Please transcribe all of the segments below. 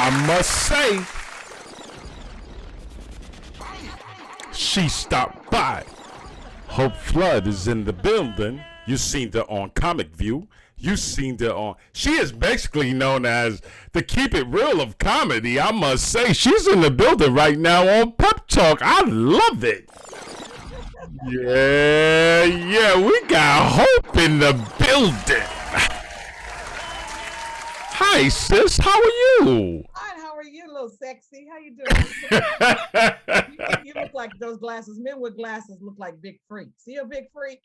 I must say, she stopped by. Hope Flood is in the building. You seen her on Comic View. You seen her on. She is basically known as the Keep It Real of comedy. I must say, she's in the building right now on Pep Talk. I love it. Yeah, we got Hope in the building. Hi, sis. How are you? Fine. How are you, little sexy? How you doing? you look like those glasses. Men with glasses look like big freaks. See a big freak?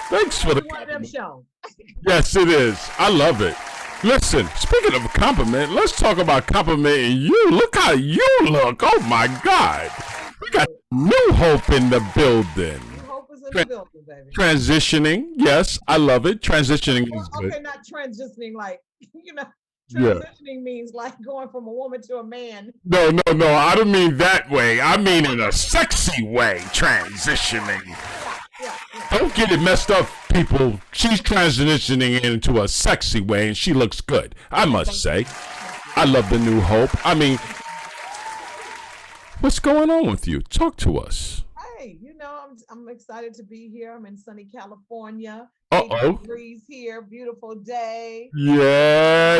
Thanks for the compliment. Yes, it is. I love it. Listen, speaking of a compliment, let's talk about complimenting you. Look how you look. Oh, my God. We got new Hope in the building. Hope is in the building, baby. Transitioning. Yes, I love it. Transitioning is good. Okay, not transitioning like, transitioning means like going from a woman to a man. No. I don't mean that way. I mean in a sexy way, transitioning. Yeah. Don't get it messed up, people. She's transitioning into a sexy way, and she looks good, I must say. I love the new Hope. I mean, what's going on with you? Talk to us. Hey, I'm excited to be here. I'm in sunny California. 80 degrees here, beautiful day. Yeah.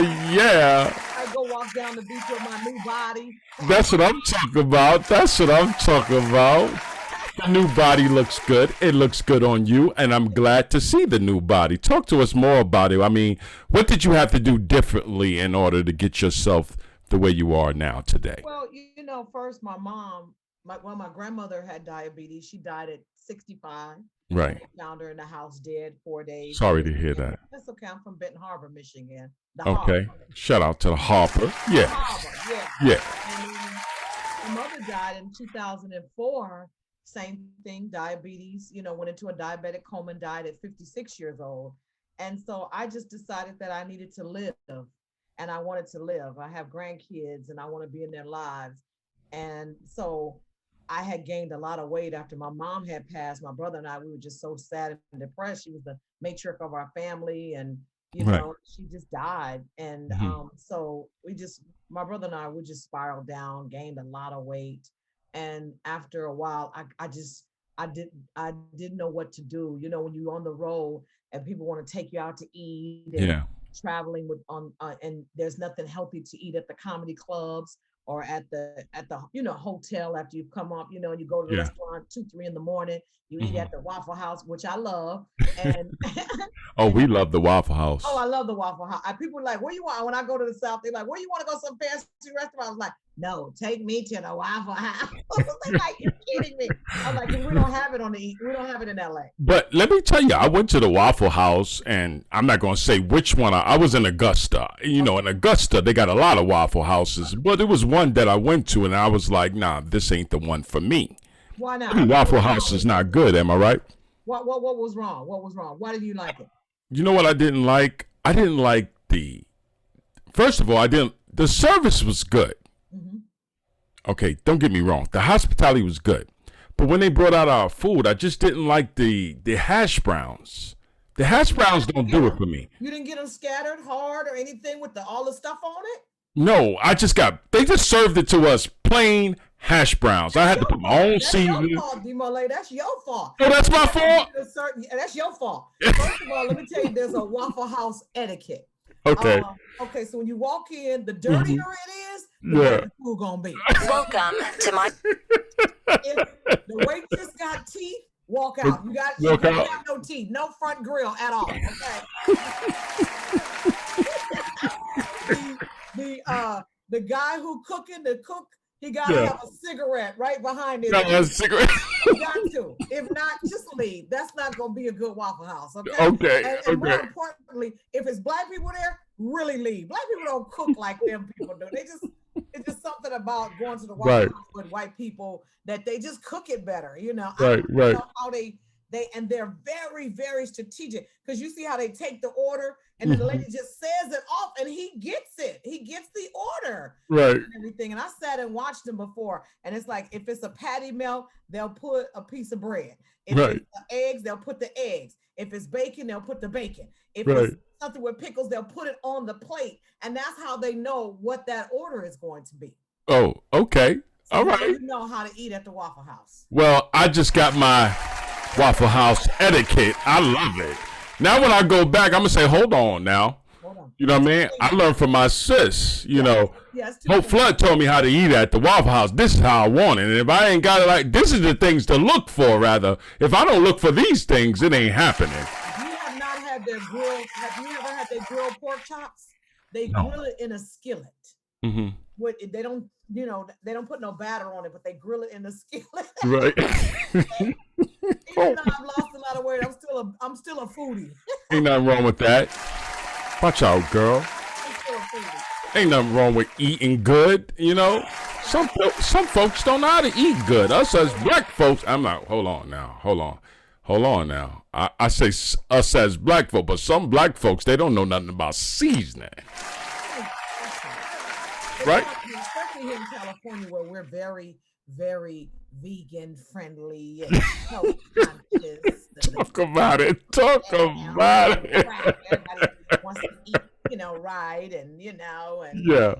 I go walk down the beach with my new body. That's what I'm talking about. The new body looks good. It looks good on you, and I'm glad to see the new body. Talk to us more about it. I mean, what did you have to do differently in order to get yourself the way you are now today? Well, first my mom, my grandmother had diabetes. She died at 65. Right. They found her in the house dead 4 days. Sorry to hear that. That's okay. I'm from Benton Harbor, Michigan. Okay. Harbor. Shout out to the Harbor. Yeah. Yeah. And my mother died in 2004. Same thing, diabetes, went into a diabetic coma and died at 56 years old. And so I just decided that I needed to live, and I wanted to live. I have grandkids and I want to be in their lives. And so I had gained a lot of weight after my mom had passed. My brother and I, we were just so sad and depressed. She was the matriarch of our family, and she just died. And so my brother and I, we just spiraled down, gained a lot of weight. And after a while, I didn't know what to do. When you're on the road and people want to take you out to eat, and traveling and there's nothing healthy to eat at the comedy clubs or at the hotel after you've come up, and you go to the restaurant 2-3 in the morning. You eat at the Waffle House, which I love. And oh, we love the Waffle House. Oh, I love the Waffle House. People are like, where you want? When I go to the South, they're like, where you want to go? Some fancy restaurant? I was like, no, take me to the Waffle House. They're like, you're kidding me. I'm like, we don't have it we don't have it in LA. But let me tell you, I went to the Waffle House, and I'm not going to say which one. I was in Augusta. In Augusta, they got a lot of Waffle Houses, but there was one that I went to, and I was like, nah, this ain't the one for me. Why not? Waffle House is not good. Am I right? What was wrong? What was wrong? Why did you like it? You know what I didn't like? I didn't like first of all, the service was good. Mm-hmm. Okay, don't get me wrong. The hospitality was good. But when they brought out our food, I just didn't like the hash browns. The hash browns don't do it for me. You didn't get them scattered hard or anything with all the stuff on it? No, they just served it to us plain hash browns. I had to put my own seasoning. That's your fault, D-Mole. That's your fault. Oh, that's my fault? That's your fault. First of all, let me tell you, there's a Waffle House etiquette. Okay. Okay, so when you walk in, the dirtier it is, the better the food gonna be. Welcome to my... If the waitress got teeth, walk out. You don't have no teeth, no front grill at all, okay? The guy who the cook, he got to have a cigarette right behind him. A cigarette. You got to. If not, just leave. That's not going to be a good Waffle House. Okay. And more importantly, if it's black people there, really leave. Black people don't cook like them people do. It's just something about going to the Waffle House with white people that they just cook it better. Right. I don't know how they They're very, very strategic, because you see how they take the order and then the lady just says it off and he gets it. He gets the order. Right. And everything. And I sat and watched them before. And it's like, if it's a patty melt, they'll put a piece of bread. If Right. it's eggs, they'll put the eggs. If it's bacon, they'll put the bacon. If Right. it's something with pickles, they'll put it on the plate. And that's how they know what that order is going to be. Oh, okay. So All now right. you know how to eat at the Waffle House. Well, I just got my Waffle House etiquette. I love it. Now when I go back, I'm gonna say, hold on now. Hold on. You know what I mean? I learned from my sis. You know, Yes, Hope Flood told me how to eat at the Waffle House. This is how I want it. And if I ain't got it, like, this is the things to look for. Rather, if I don't look for these things, it ain't happening. You have not had their grilled. Have you ever had their grilled pork chops? They No. grill it in a skillet. Mm-hmm. They don't, they don't put no batter on it, but they grill it in the skillet. Right. Even though I've lost a lot of weight, I'm still a foodie. Ain't nothing wrong with that. Watch out, girl. I'm still a foodie. Ain't nothing wrong with eating good, you know. Some folks don't know how to eat good. Us as black folks, I'm not. Hold on now. I say us as black folks, but some black folks, they don't know nothing about seasoning. Right? Especially here in California, where we're very, very vegan friendly and health conscious. Talk about it. Everybody wants to eat, right, and Yeah.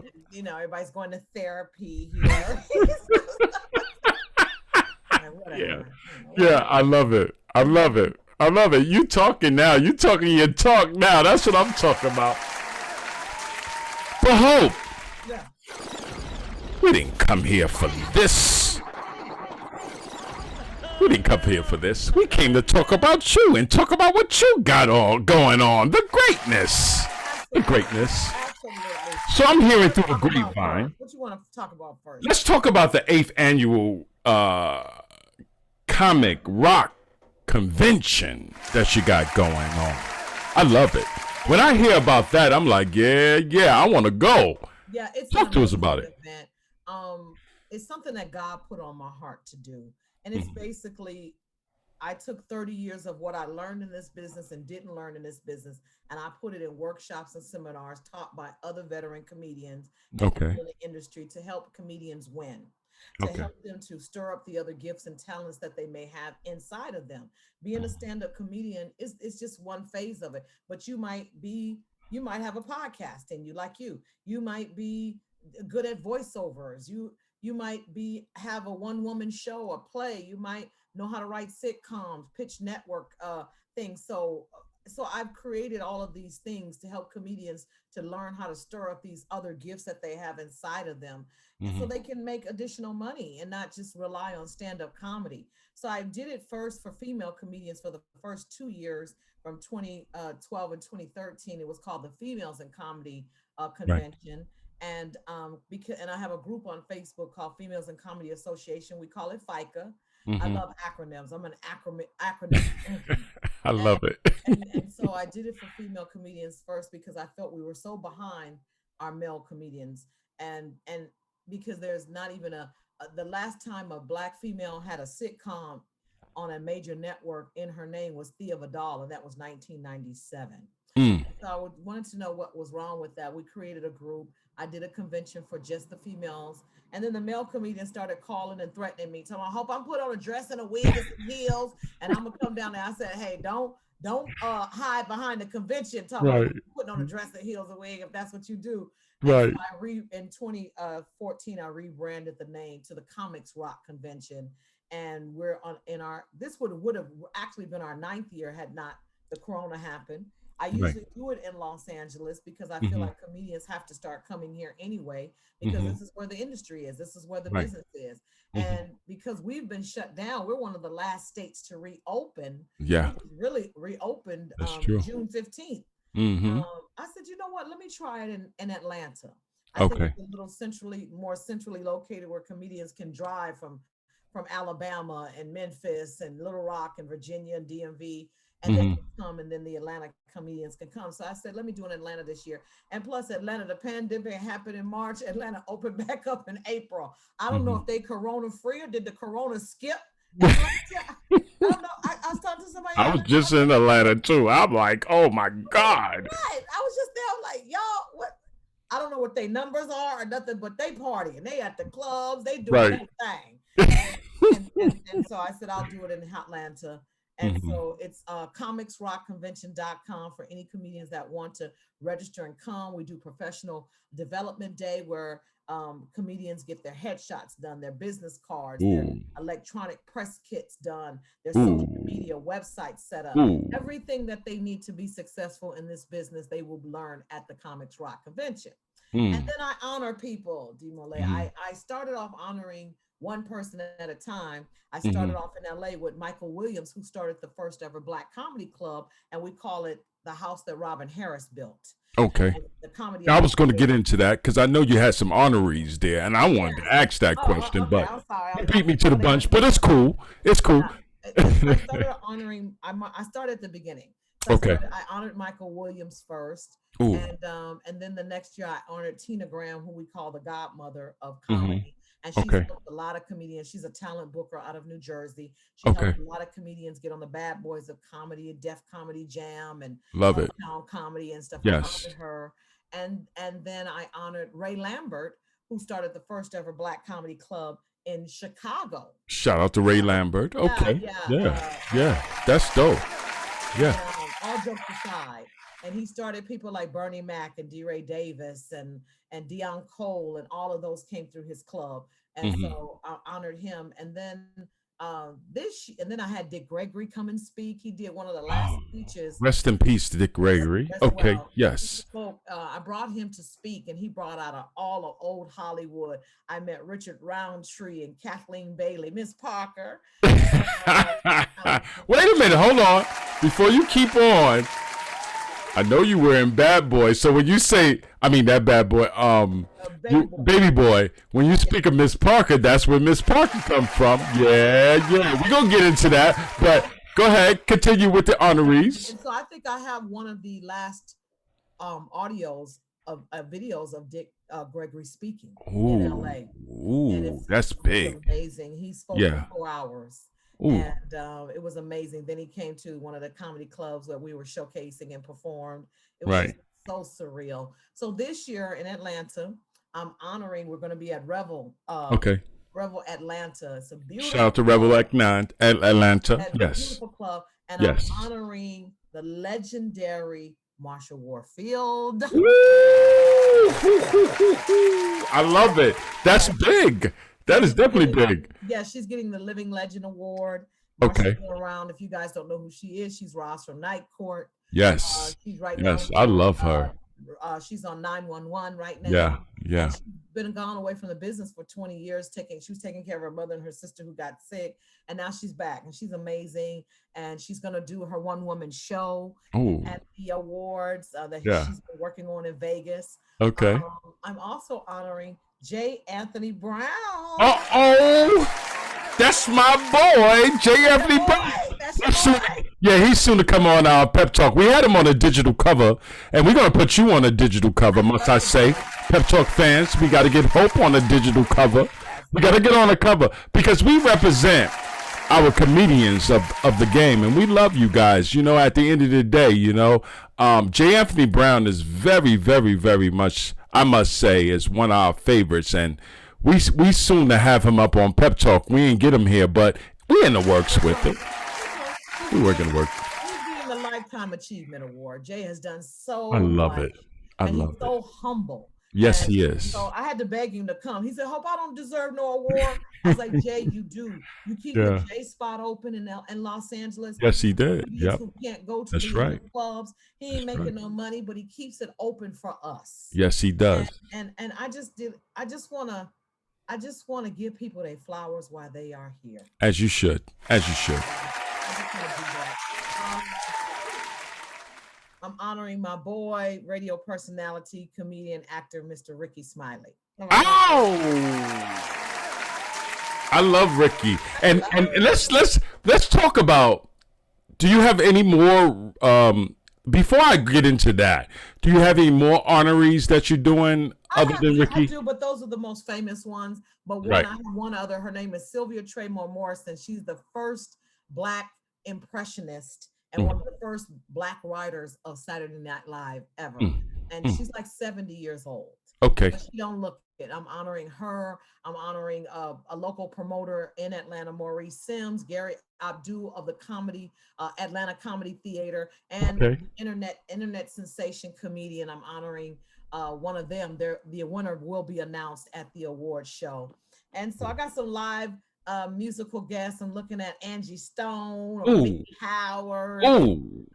Everybody's going to therapy here. Yeah. Yeah, I love it. You talking now. You talking your talk now. That's what I'm talking about. But Hope, Yeah. we didn't come here for this. We came to talk about you and talk about what you got all going on. The greatness. Absolutely. So I'm hearing through the grapevine. What you want to talk about first? Let's talk about the 8th annual comic rock convention that you got going on. I love it. When I hear about that, I'm like, yeah, I want to go. Yeah, it's Talk to us about it. Event. It's something that God put on my heart to do. And it's basically, I took 30 years of what I learned in this business and didn't learn in this business, and I put it in workshops and seminars taught by other veteran comedians in the industry to help comedians win, to help them to stir up the other gifts and talents that they may have inside of them. Being a stand-up comedian is just one phase of it, but you might have a podcast in you, you might be good at voiceovers, you might have a one-woman show, a play, you might know how to write sitcoms, pitch network things. So I've created all of these things to help comedians to learn how to stir up these other gifts that they have inside of them, so they can make additional money and not just rely on stand-up comedy. So I did it first for female comedians for the first 2 years, from 2012 and 2013. It was called the Females in Comedy Convention. Right. And and I have a group on Facebook called Females in Comedy Association. We call it FICA. I love acronyms. I'm an acronym. I love it. and so I did it for female comedians first because I felt we were so behind our male comedians, and because there's not even the last time a Black female had a sitcom on a major network in her name was Thea Vidal, and that was 1997. So I wanted to know what was wrong with that. We created a group. I did a convention for just the females. And then the male comedians started calling and threatening me. So I hope I'm put on a dress and a wig and some heels, and I'm gonna come down there. I said, hey, don't hide behind the convention talking about putting on a dress and heels and wig if that's what you do. Right. So in 2014, I rebranded the name to the Comics Rock Convention. And we're this would have actually been our 9th year had not the corona happened. I usually do it in Los Angeles because I feel like comedians have to start coming here anyway, because this is where the industry is. This is where the business is. And because we've been shut down, we're one of the last states to reopen. Yeah. Really reopened June 15th. I said, you know what? Let me try it in Atlanta. I think it's a little more centrally located where comedians can drive from Alabama and Memphis and Little Rock and Virginia and DMV. And they can come, and then the Atlanta comedians can come. So I said, let me do it in Atlanta this year. And plus Atlanta, the pandemic happened in March. Atlanta opened back up in April. I don't know if they corona free or did the corona skip. I don't know. I was talking to somebody. I was just in Atlanta too. I'm like, oh my God. Right. I was just there. I'm like, y'all, what? I don't know what their numbers are or nothing, but they partying. They at the clubs. They doing Right. their thing. And so I said, I'll do it in Atlanta. And Mhm. so it's comicsrockconvention.com for any comedians that want to register and come. We do professional development day where comedians get their headshots done, their business cards, their Ooh. electronic press kits done, their Ooh. social media websites set up. Ooh. Everything that they need to be successful in this business, they will learn at the Comics Rock Convention. Mm. And then I honor people, D-Mole. Mhm. I started off honoring one person at a time. I started Mhm. off in LA with Michael Williams, who started the first ever Black comedy club, and we call it the house that Robin Harris built. Okay. And the comedy. I was going to get into that because I know you had some honorees there, and I wanted Yeah. to ask that question, Okay. but I'm sorry. you beat me to the bunch. But it's cool. It's cool. I started honoring. I started at the beginning. So Okay. I honored Michael Williams first, Ooh. and then the next year I honored Tina Graham, who we call the godmother of Mhm. comedy, and she's Okay. helped a lot of comedians. She's a talent booker out of New Jersey. She Okay. helped a lot of comedians get on the Bad Boys of Comedy, Def Comedy Jam, and Love it. Uptown Comedy and stuff. Yes. I honored her, and then I honored Ray Lambert, who started the first ever Black comedy club in Chicago. Shout out to Ray Lambert. Okay. Yeah. That's dope. Yeah. All jokes aside, and he started people like Bernie Mac and D. Ray Davis and Dion Cole, and all of those came through his club, and Mhm. so I honored him. And then and then I had Dick Gregory come and speak. He did one of the last speeches. Rest in peace, Dick Gregory. Okay. Well. Yes. Spoke, I brought him to speak, and he brought out all of old Hollywood. I met Richard Roundtree and Kathleen Bailey, Miss Parker. Wait a minute. Hold on. Before you keep on, I know you were in Bad Boy. So when you say, I mean that Bad Boy, Baby Boy. When you speak of Miss Parker, that's where Miss Parker comes from. Yeah. We're gonna get into that, but go ahead, continue with the honorees. And so I think I have one of the last audios of videos of Dick Gregory speaking in LA. Ooh, that's big. Amazing. He spoke for 4 hours. Ooh. And it was amazing. Then he came to one of the comedy clubs where we were showcasing and performed. It was so surreal. So this year in Atlanta, I'm honoring. We're going to be at Revel. Revel Atlanta. It's a beautiful. Shout out to Revel Atlanta. Yes. Beautiful club, and I'm honoring the legendary Marsha Warfield. I love it. That's big. That is definitely big. Yeah, she's getting the Living Legend Award. Okay. Marsha's been around. If you guys don't know who she is, she's Ross from Night Court. She's right now. I love her. She's on 911 right now. Yeah. She's been gone away from the business for 20 years. She was taking care of her mother and her sister who got sick, and now she's back, and she's amazing. And she's gonna do her one-woman show at the awards that she's been working on in Vegas. Okay. I'm also honoring J. Anthony Brown. That's my boy, J. Anthony Brown. He's soon to come on our Pep Talk. We had him on a digital cover, and we're going to put you on a digital cover, must I say. Pep Talk fans, we got to get Hope on a digital cover. We got to get on a cover because we represent our comedians of the game, and we love you guys. At the end of the day, J. Anthony Brown is very, very, very much, I must say, is one of our favorites, and we soon to have him up on Pep Talk. We ain't get him here, but we in the works with it. We working work. He's getting the Lifetime Achievement Award. Jay has done so I love it. He's so humble. Yes, he is. So I had to beg him to come. He said, "Hope I don't deserve no award." I was like, "Jay, you do. You keep the J spot open in Los Angeles." Yes, he did. Yep. Who can't go to the clubs. He ain't making no money, but he keeps it open for us. Yes, he does. And I just want to give people their flowers while they are here. As you should. I just want to do that. I'm honoring my boy, radio personality, comedian, actor, Mr. Ricky Smiley. I love Ricky. And let's talk about, do you have any more before I get into that, do you have any more honorees that you're doing other than Ricky? I do, but those are the most famous ones. But I have one other. Her name is Sylvia Traymore Morrison. She's the first Black impressionist and one of the first Black writers of Saturday Night Live ever. And she's like 70 years old. Okay. But she don't look it. I'm honoring her. I'm honoring a local promoter in Atlanta, Maurice Sims, Gary Abdul of the Atlanta Comedy Theater, and internet sensation comedian. I'm honoring one of them. The winner will be announced at the award show. And so I got some live musical guests. I'm looking at Angie Stone or Mickey Howard.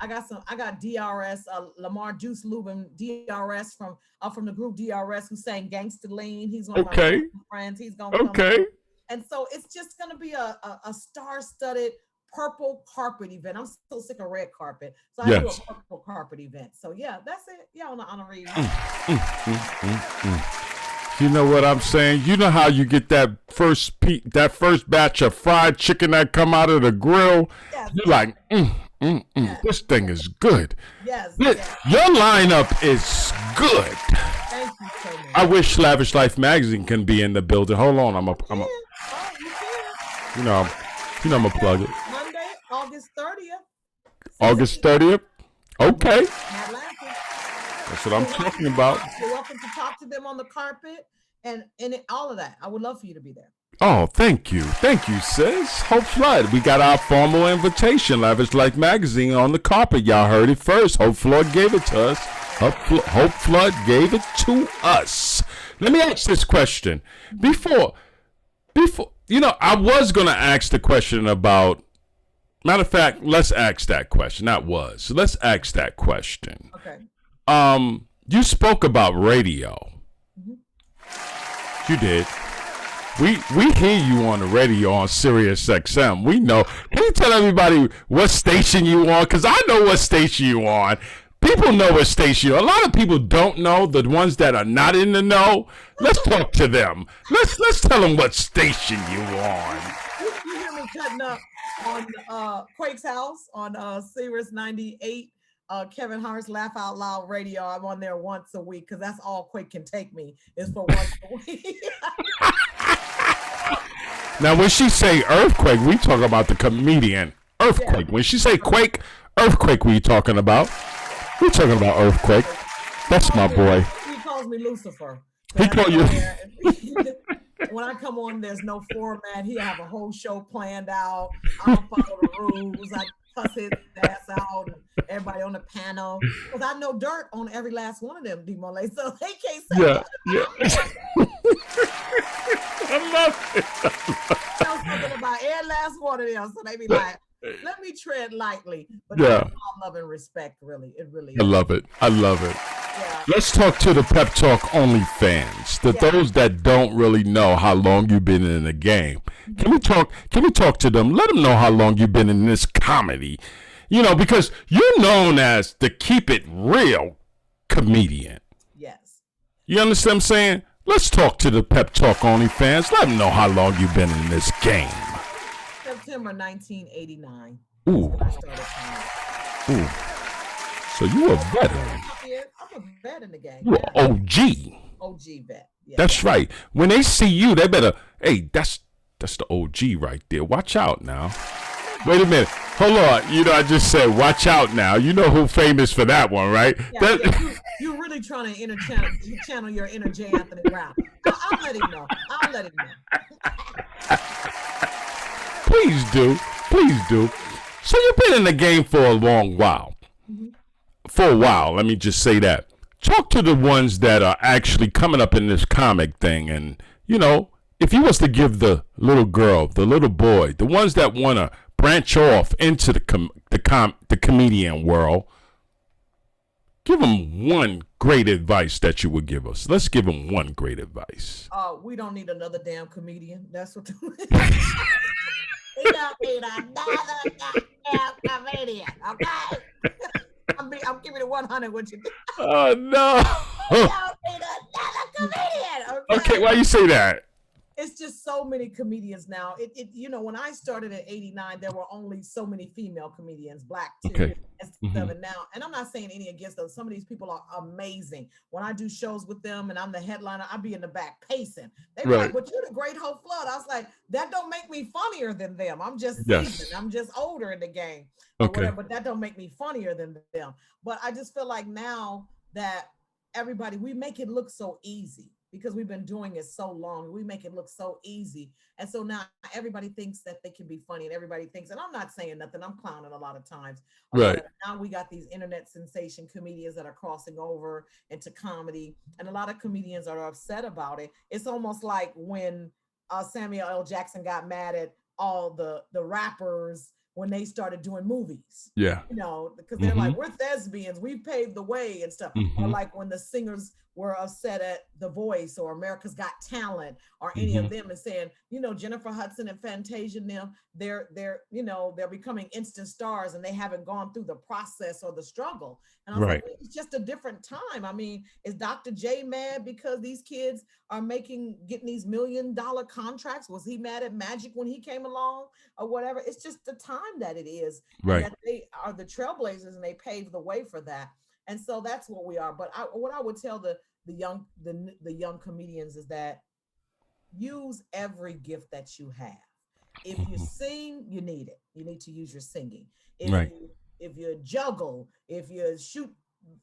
I got DRS, Lamar Deuce Lubin, DRS from the group DRS, who sang Gangsta Lean. He's one of my friends. He's gonna come on. And so it's just gonna be a star-studded purple carpet event. I'm so sick of red carpet, so I do a purple carpet event. So yeah, that's it. Yeah, on the honorary. You know what I'm saying? You know how you get that first batch of fried chicken that come out of the grill? Yes. You're like, this thing is good. Yes. Your lineup is good. Thank you so much. I wish Lavish Life magazine can be in the building. Hold on, I'm gonna plug it. Monday, August 30th. August 30th. Okay. Atlanta. That's what I'm talking about. You're welcome to talk to them on the carpet and all of that. I would love for you to be there. Oh, thank you, sis. Hope Flood. We got our formal invitation. Lavish Life magazine on the carpet. Y'all heard it first. Hope Flood gave it to us. Hope Flood gave it to us. Let me ask this question before. I was gonna ask the question about. Matter of fact, let's ask that question. Let's ask that question. Okay. You spoke about radio. You did. We hear you on the radio on Siriusxm. We know. Can you tell everybody what station you on? Because I know what station you on. People know what station you on. A lot of people don't know. The ones that are not in the know, let's talk to them. Let's tell them what station you on. You hear me cutting up on Quake's house on Sirius 98. Kevin Hart's Laugh Out Loud Radio. I'm on there once a week because that's all Quake can take me is for once a week. Now, when she say earthquake, we talk about the comedian Earthquake. Yeah. When she say Quake, earthquake, we talking about? We talking about Earthquake. That's my boy. He calls me Lucifer. He call you. When I come on, there's no format. He have a whole show planned out. I don't follow the rules. I cuss his ass out and everybody on the panel because I know dirt on every last one of them, D-Mole, so they can't say I love it. I know something about every last one of them, so they be like, let me tread lightly, but all love and respect, really. It really is. I love it. Yeah. Let's talk to the Pep Talk OnlyFans. Those that don't really know how long you've been in the game. Can we talk to them? Let them know how long you've been in this comedy. Because you're known as the keep it real comedian. Yes. You understand what I'm saying? Let's talk to the Pep Talk OnlyFans. Let them know how long you've been in this game. September 1989. Ooh. So you a veteran. I'm a vet in the game. You're an OG vet. Yeah. That's right. When they see you, they better, hey, that's the OG right there. Watch out now. Wait a minute. Hold on. I just said watch out now. You know who famous for that one, right? You're really trying to channel your inner J. Anthony Brown. I'll let him know. Please do. So you've been in the game for a long while. For a while, let me just say that. Talk to the ones that are actually coming up in this comic thing, and if you was to give the little girl, the little boy, the ones that want to branch off into the comedian world, give them one great advice that you would give us. Let's give them one great advice. We don't need another damn comedian. That's what. We don't need another damn comedian. Okay. I'm giving it 100. What you do? Oh no! We don't need another comedian. Okay, why you say that? it's just so many comedians now. You know, when I started at 89, there were only so many female comedians, black too, Okay. and Hmm. stuff. And now, and I'm not saying any against them. Some of these people are amazing. When I do shows with them and I'm the headliner, I'll be in the back pacing. They be like, Right. "But you're the great Hope Flood." I was like, "That don't make me funnier than them. I'm just seasoned. Yes. I'm just older in the game or Okay. whatever. But that don't make me funnier than them." But I just feel like now that everybody, we make it look so easy because we've been doing it so long. We make it look so easy. And so now everybody thinks that they can be funny, and everybody thinks, and I'm not saying nothing, I'm clowning a lot of times or Right. whatever. Now we got these internet sensation comedians that are crossing over into comedy, and a lot of comedians are upset about it. It's almost like when Samuel L. Jackson got mad at all the rappers when they started doing movies, Yeah. you know, because they're Hmm. like, we're thespians, we paved the way and stuff. Or Hmm. like when the singers were upset at The Voice or America's Got Talent or any of Hmm. them and saying, you know, Jennifer Hudson and Fantasia and them, you know, they're becoming instant stars and they haven't gone through the process or the struggle. And I was like, Right. well, it's just a different time. I mean, is Dr. J mad because these kids are getting these $1 million contracts? Was he mad at Magic when he came along or whatever? It's just the time that it is, and Right. that they are the trailblazers and they paved the way for that. And so that's what we are. But what I would tell the young comedians is that use every gift that you have. If you Hmm. sing, you need it. You need to use your singing. If Right. you juggle, if you shoot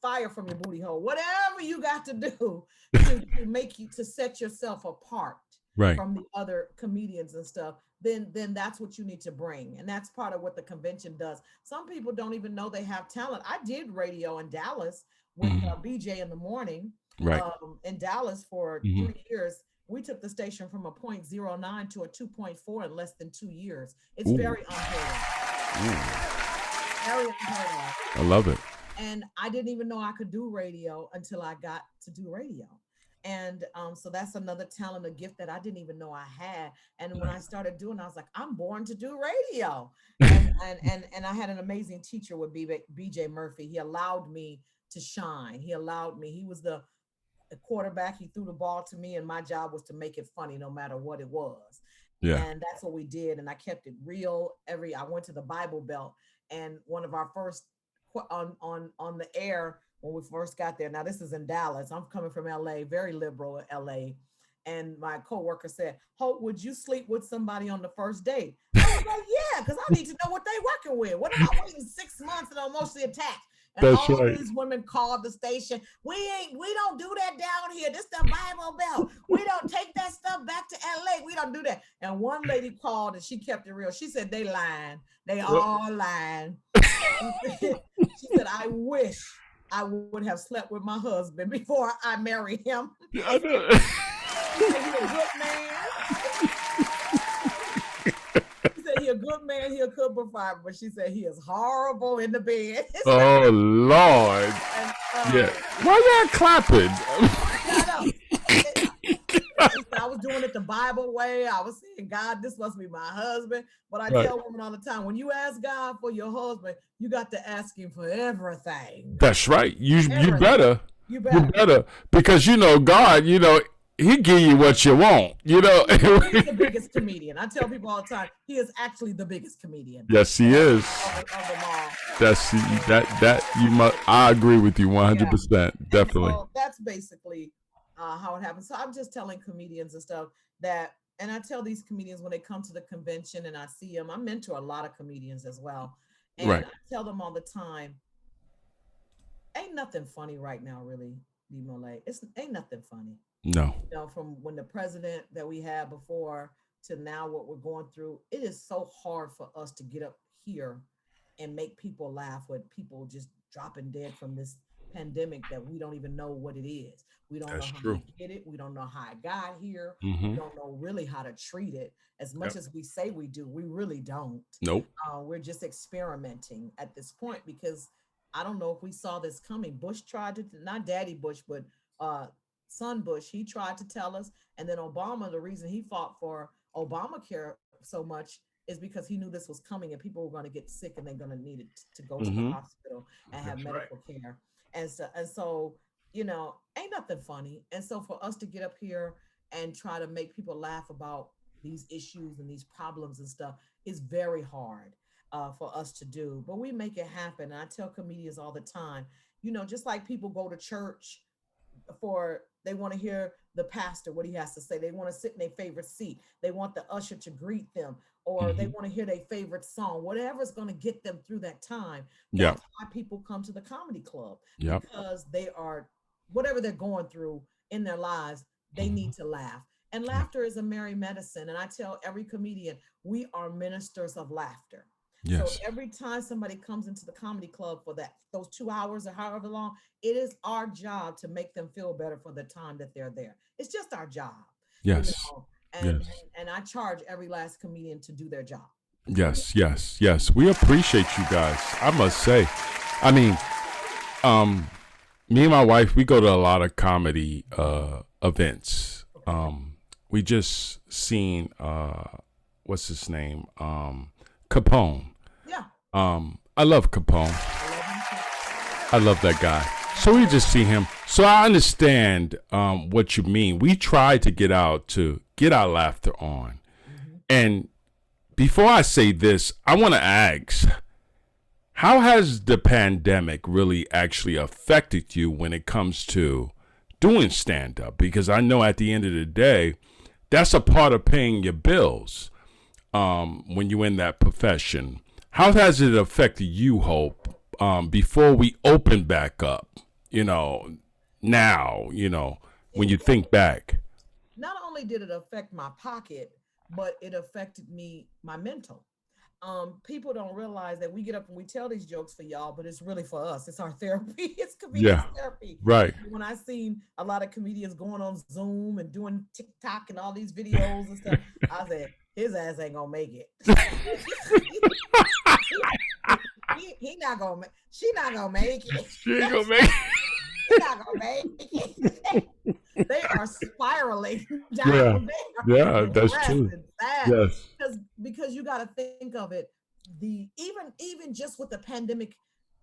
fire from your booty hole, whatever you got to do to make you to set yourself apart Right. from the other comedians and stuff, then that's what you need to bring. And that's part of what the convention does. Some people don't even know they have talent. I did radio in Dallas with Hmm. BJ in the morning Right. in Dallas for Hmm. 3 years. We took the station from a .09 to a 2.4 in less than 2 years. It's Ooh. very unheard Ooh. of. Very unheard of. I love it. And I didn't even know I could do radio until I got to do radio. And so that's another talent, a gift that I didn't even know I had. And when Right. I started doing, I was like, I'm born to do radio. And I had an amazing teacher with BJ Murphy. He allowed me to shine. He allowed me. He was the quarterback. He threw the ball to me, and my job was to make it funny no matter what it was. Yeah. And that's what we did. And I kept it real. I went to the Bible Belt, and one of our first on the air when we first got there. Now this is in Dallas. I'm coming from LA, very liberal LA. And my coworker said, Hope, would you sleep with somebody on the first date? I was like, yeah, because I need to know what they working with. What am I waiting 6 months and I'm emotionally attached? And That's all right. these women called the station. We don't do that down here. This the Bible Belt. We don't take that stuff back to LA. We don't do that. And one lady called and she kept it real. She said, they lying. They all lying. She said, I wish I would have slept with my husband before I married him. I know. She said, he a good man. She said, he a good man. He a good provider. But she said, he is horrible in the bed. Oh Lord. And, Yeah. Why y'all clapping? I know. I was doing it the Bible way. I was saying, God, this must be my husband. But I Right. tell women all the time, when you ask God for your husband, you got to ask him for everything. That's right. You Everything. better. You You better. better, because God, he give you what you want. He's the biggest comedian. I tell people all the time, he is actually the biggest comedian. Yes, he is. Of them all. That's that you must. I agree with you 100%. Definitely. So that's basically how it happens. So I'm just telling comedians and stuff that, and I tell these comedians when they come to the convention and I see them, I mentor a lot of comedians as well. And Right. I tell them all the time, ain't nothing funny right now, really, D-Mole. Ain't nothing funny. No. You know, from when the president that we had before to now what we're going through, it is so hard for us to get up here and make people laugh with people just dropping dead from this pandemic that we don't even know what it is. We don't That's know how true. to get it. We don't know how it got here. Mm-hmm. We don't know really how to treat it. As much as we say we do, we really don't. Nope. We're just experimenting at this point because I don't know if we saw this coming. Bush tried to, not Daddy Bush, but son Bush, he tried to tell us. And then Obama, the reason he fought for Obamacare so much is because he knew this was coming and people were going to get sick and they're going to need it to go to the hospital and have medical care. And so, ain't nothing funny. And so for us to get up here and try to make people laugh about these issues and these problems and stuff is very hard for us to do. But we make it happen. And I tell comedians all the time, just like people go to church for they want to hear the pastor what he has to say, they want to sit in their favorite seat, they want the usher to greet them, or they want to hear their favorite song, whatever's going to get them through that time. Yeah. That's why people come to the comedy club, Yep. because they are, whatever they're going through in their lives, they need to laugh. And laughter is a merry medicine. And I tell every comedian, we are ministers of laughter. Yes. So every time somebody comes into the comedy club for those 2 hours or however long, it is our job to make them feel better for the time that they're there. It's just our job. Yes. And I charge every last comedian to do their job. Yes. We appreciate you guys. I must say, I mean, me and my wife, we go to a lot of comedy events. We just seen what's his name? Capone. Yeah. I love Capone. I love that guy. So we just see him. So I understand what you mean. We try to get our laughter on. And before I say this, I want to ask, how has the pandemic really actually affected you when it comes to doing stand-up? Because I know at the end of the day, that's a part of paying your bills when you're in that profession. How has it affected you, Hope, before we open back up, now, when you think back? Not only did it affect my pocket, but it affected my mental. People don't realize that we get up and we tell these jokes for y'all, but it's really for us. It's our therapy. It's comedian therapy. Right. When I seen a lot of comedians going on Zoom and doing TikTok and all these videos and stuff, I said, his ass ain't gonna make it. She not gonna make it. She ain't gonna make it. He's not gonna make it. They are spiraling down there. Yeah, that's true. Yes. Because you got to think of it. Even just with the pandemic,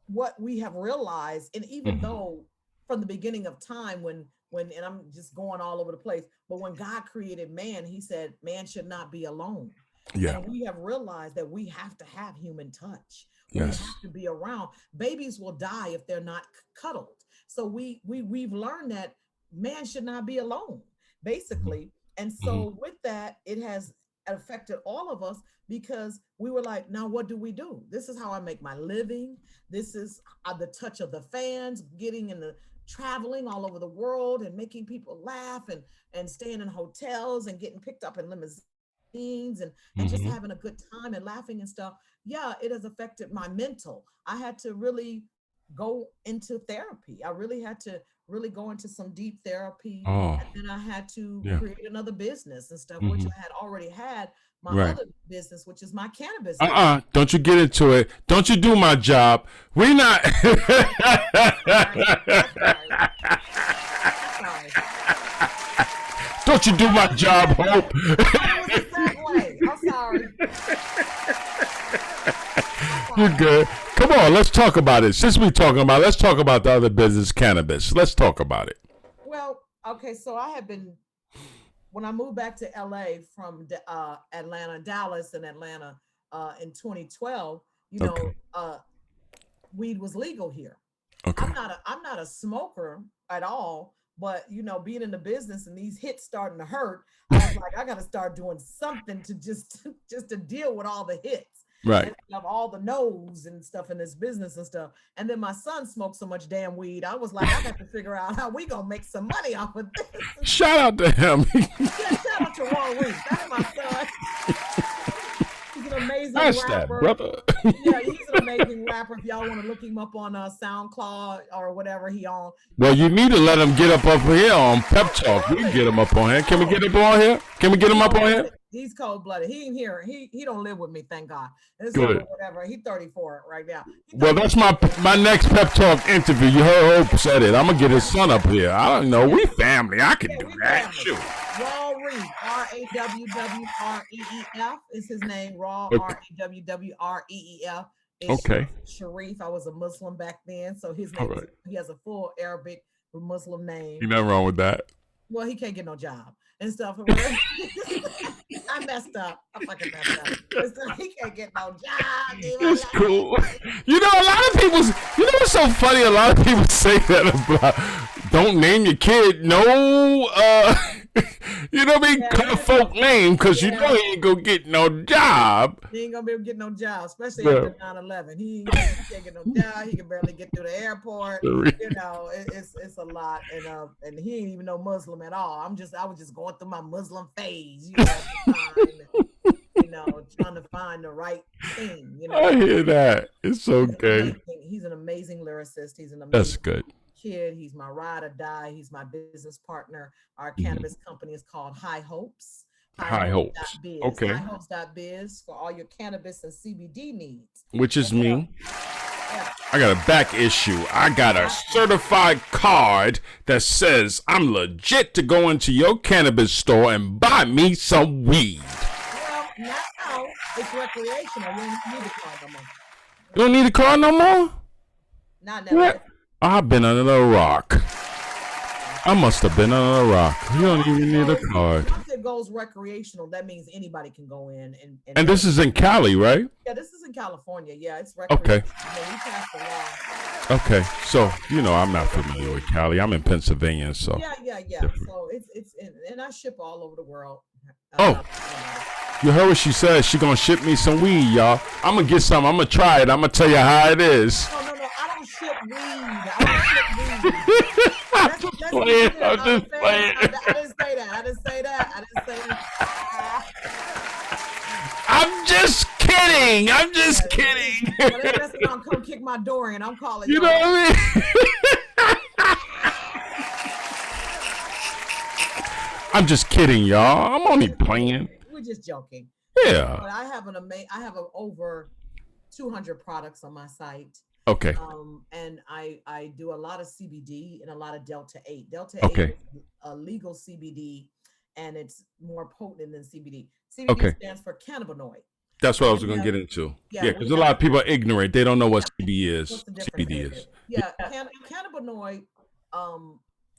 what we have realized, and even though from the beginning of time, when and I'm just going all over the place, but when God created man, He said man should not be alone. Yeah. And we have realized that we have to have human touch. Yes. We have to be around. Babies will die if they're not cuddled. So we've learned that man should not be alone, basically. And so with that, it has affected all of us, because we were like, now what do we do? This is how I make my living. This is the touch of the fans, getting in the traveling all over the world and making people laugh and staying in hotels and getting picked up in limousines and just having a good time and laughing and stuff. Yeah, it has affected my mental. I had to really go into therapy. I really had to go into some deep therapy. And then I had to create another business and stuff, which I had already had my other business, which is my cannabis. Don't you get into it. Don't you do my job. We're not. Sorry. Don't you do my job, Hope. I'm sorry. You're good. Come on, let's talk about it. Since we're talking about it, let's talk about the other business, cannabis. Let's talk about it. Well, okay, so I have been, when I moved back to LA from Atlanta, Dallas and Atlanta in 2012, weed was legal here. Okay. I'm not a smoker at all, but being in the business and these hits starting to hurt, I was like, I got to start doing something to just to deal with all the hits. Right. Of all the no's and stuff in this business and stuff. And then my son smoked so much damn weed. I was like, I got to figure out how we gonna make some money off of this. Shout out to him. Shout out to Ron Reese. That's my son. He's an amazing rapper. That, brother. Yeah, he's an amazing rapper. If y'all want to look him up on SoundCloud or whatever he on. Well, you need to let him get up here on Pep Talk. We can get him up on here. Can we get him on here? Can we get him up on here? He's cold-blooded. He ain't here. He don't live with me, thank God. Good. Whatever. He's 34 right now. Well, that's my next Pep Talk interview. You heard Hope said it. I'm gonna get his son up here. I don't know. We family. I can do that. Shoot. Raw Reef, Rawwreef is his name. Raw, Rawwreef. Okay. Sharif. I was a Muslim back then, so his name. He has a full Arabic Muslim name. You're not wrong with that. Well, he can't get no job and stuff. I messed up. I fucking messed up. But still, he can't get no job. It's cool. You know, a lot of people. You know what's so funny? A lot of people say that about. Don't name your kid. No. You know what I mean? Yeah, Cut a folk name because you know he ain't gonna get no job. he ain't gonna be able to get no job, especially Yeah. after 9/11. He can't get no job. He can barely get through the airport. You know, it's a lot, and he ain't even no Muslim at all. I was just going through my Muslim phase, you know, at the time, you know, trying to find the right thing. You know, I hear that. It's okay. He's an amazing lyricist. He's an That's amazing good. kid. He's my ride or die. He's my business partner. Our Mhm. cannabis company is called High Hopes. High hopes. Biz. Okay. Highhopes.biz for all your cannabis and CBD needs. Which is me. Yeah. I got a back issue. I got a certified card that says I'm legit to go into your cannabis store and buy me some weed. Well, now it's recreational. You don't need a card no more. You don't need a card no more? Not What? never. I've been under a rock. I must have been under a rock. You don't even need a card. Once it goes recreational, that means anybody can go in And this is in Cali, right? Yeah, this is in California. Yeah, it's recreational. Okay. Yeah, we passed the law. Okay. So, you know, I'm not familiar with Cali. I'm in Pennsylvania, so. Yeah. So it's and I ship all over the world. Oh. You heard what she said. She gonna ship me some weed, y'all. I'm gonna get some. I'm gonna try it. I'm gonna tell you how it is. No. I don't ship weed. I don't ship weed. I'm just playing. I'm just playing. I didn't say that. I'm just kidding. I'm just kidding. Well, that's gonna come kick my door in. I'm calling You know what I mean? I'm just kidding, y'all. I'm only playing. We're just joking. Yeah. But I have over 200 products on my site. Okay. And I do a lot of CBD and a lot of Delta 8. Delta 8 Okay. is a legal CBD, and it's more potent than CBD. CBD Okay. stands for cannabinoid. That's what I was going to get into. Yeah, Yeah, because a lot of people are ignorant. They don't know what CBD is. What's the difference? CBD is. Yeah, cannabinoid.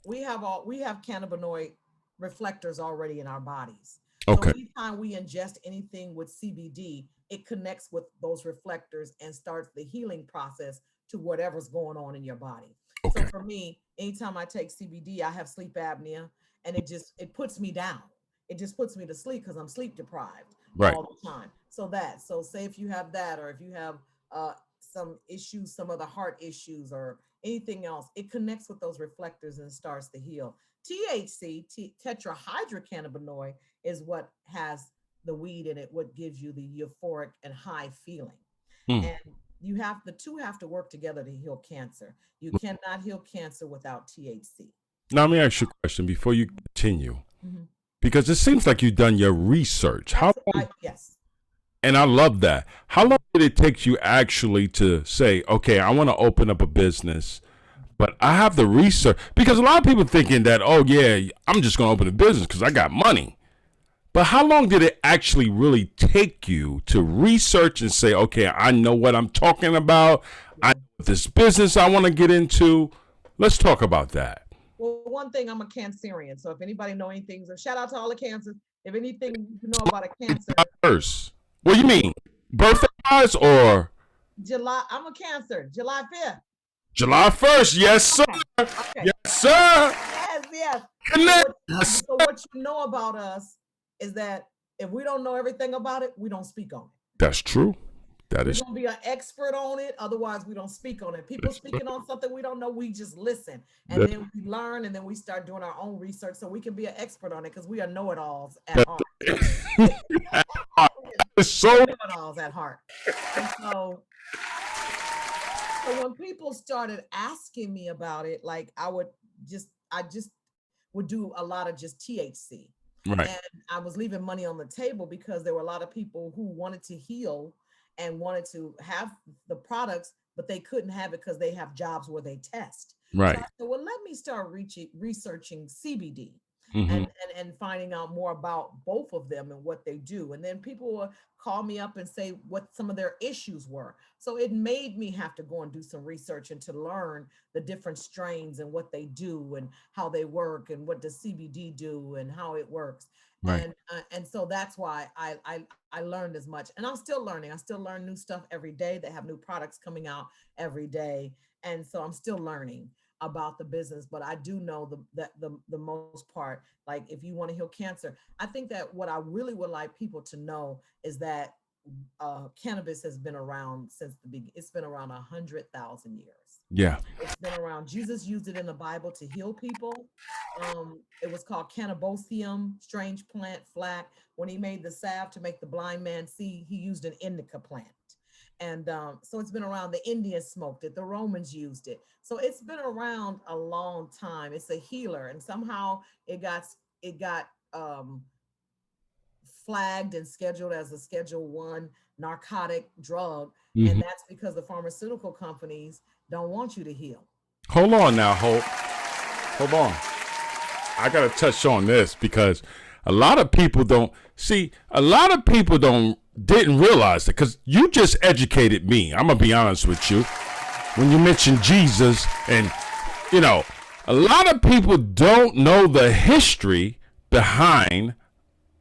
We have cannabinoid reflectors already in our bodies. Okay. So anytime we ingest anything with CBD, it connects with those reflectors and starts the healing process to whatever's going on in your body. Okay. So for me, anytime I take CBD, I have sleep apnea, and it puts me down. It just puts me to sleep because I'm sleep deprived all the time. So say if you have that, or if you have some issues, some other heart issues or anything else, it connects with those reflectors and starts to heal. THC, tetrahydrocannabinoid, is what has the weed in it, what gives you the euphoric and high feeling. And the two have to work together to heal cancer. You cannot heal cancer without THC. Now, let me ask you a question before you continue. Because it seems like you've done your research. Yes. And I love that. How long did it take you actually to say, okay, I want to open up a business, but I have the research? Because a lot of people thinking that, oh, yeah, I'm just going to open a business because I got money. But how long did it actually really take you to research and say, okay, I know what I'm talking about. I know this business I want to get into. Let's talk about that. Well, one thing, I'm a Cancerian. So if anybody know anything, so shout out to all the cancers. If anything you know about a cancer. First. What do you mean? Birthday-wise or? July, I'm a Cancer, July 5th. July 1st, yes, sir. Okay. Yes, sir. Yes. So what you know about us is that if we don't know everything about it, we don't speak on it. That's true. That is. We're gonna be an expert on it. Otherwise, we don't speak on it. People speaking on something we don't know, we just listen, and then we learn, and then we start doing our own research so we can be an expert on it because we are know-it-alls at heart. So know-it-alls at heart. And so when people started asking me about it, like I just would do a lot of just THC. Right. And I was leaving money on the table because there were a lot of people who wanted to heal and wanted to have the products, but they couldn't have it because they have jobs where they test. Right. So I said, well, let me start researching CBD. Mm-hmm. and finding out more about both of them and what they do. And then people will call me up and say what some of their issues were. So it made me have to go and do some research and to learn the different strains and what they do and how they work and what does CBD do and how it works. Right. And so that's why I learned as much, and I'm still learning. I still learn new stuff every day. They have new products coming out every day, and so I'm still learning about the business. But I do know the most part. Like if you want to heal cancer, I think that what I really would like people to know is that cannabis has been around since the beginning. It's been around 100,000 years. Yeah. It's been around. Jesus used it in the Bible to heal people. It was called cannabosium, strange plant, flax. When he made the salve to make the blind man see, he used an indica plant. And so it's been around. The Indians smoked it. The Romans used it. So it's been around a long time. It's a healer, and somehow it got flagged and scheduled as a Schedule 1 narcotic drug, Mm-hmm. and that's because the pharmaceutical companies don't want you to heal. Hold on now, Hope. Hold on. I gotta touch on this because a lot of people don't see. A lot of people didn't realize it because you just educated me. I'm gonna be honest with you. When you mentioned Jesus, and you know, a lot of people don't know the history behind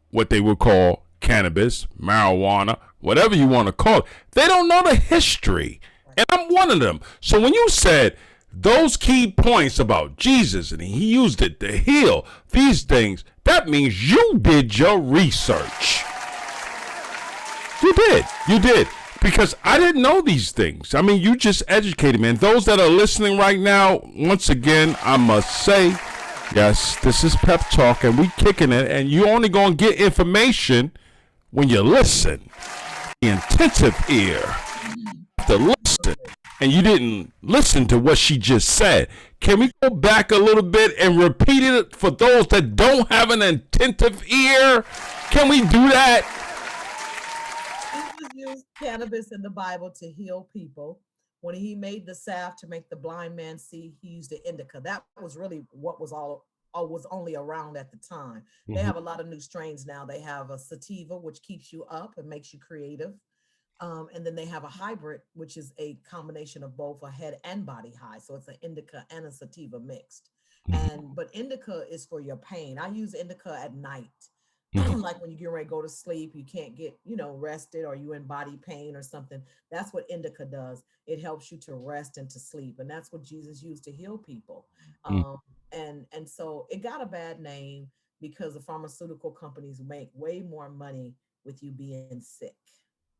what they would call cannabis, marijuana, whatever you want to call it. They don't know the history. And I'm one of them. So when you said those key points about Jesus and he used it to heal these things, that means you did your research. You did. You did. Because I didn't know these things. I mean, you just educated me. And those that are listening right now, once again, I must say, yes, this is Pep Talk, and we kicking it, and you only going to get information when you listen. The attentive ear. You have to listen. And you didn't listen to what she just said. Can we go back a little bit and repeat it for those that don't have an attentive ear? Can we do that? Jesus used cannabis in the Bible to heal people. When he made the salve to make the blind man see, he used the indica. That was really what was only around at the time. They Mm-hmm. have a lot of new strains now. They have a sativa, which keeps you up and makes you creative. And then they have a hybrid, which is a combination of both a head and body high. So it's an indica and a sativa mixed. Mm-hmm. But indica is for your pain. I use indica at night. Mm-hmm. Like when you get ready to go to sleep, you can't get, rested, or you in body pain or something. That's what indica does. It helps you to rest and to sleep. And that's what Jesus used to heal people. And so it got a bad name because the pharmaceutical companies make way more money with you being sick.